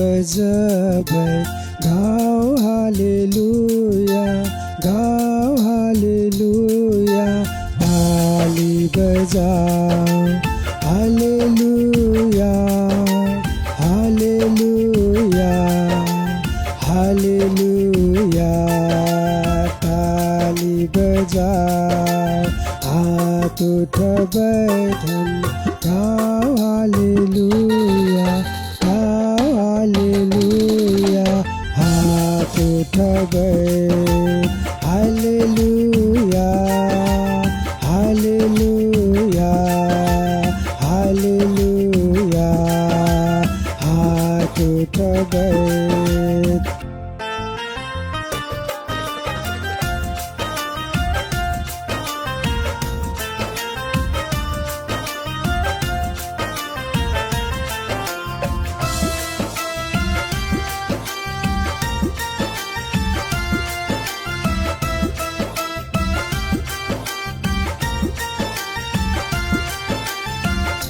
बजाबाय गाव हालेलुया गाव हालेलुया ताली बजाओ हालेलुया हालेलुया हालेलुया ताली बजाओ हाथ उठाबाय धन गाव हालेलुया गाव हालेलुया हाथ उठाबाय हालेलुया हालेलुया हालेलुया हाथ उठाबाय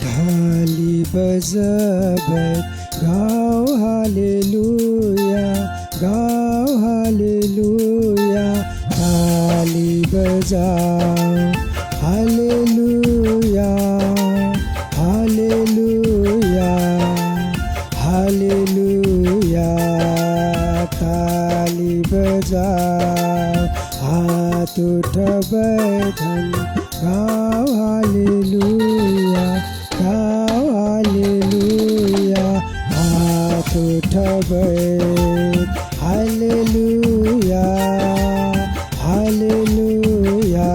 ताली बजाबाय गाव हालेलुया गाव हालेलुया ताली बजाओ हालेलुया हालेलुया हालेलुया ताली बजाओ हाथ उठाबाय धन गाव हालेलुया गाव हालेलुया हाथ उठाबाय हालेलुया हालेलुया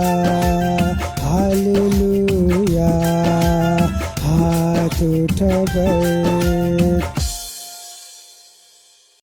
हालेलुया हाथ उठाबाय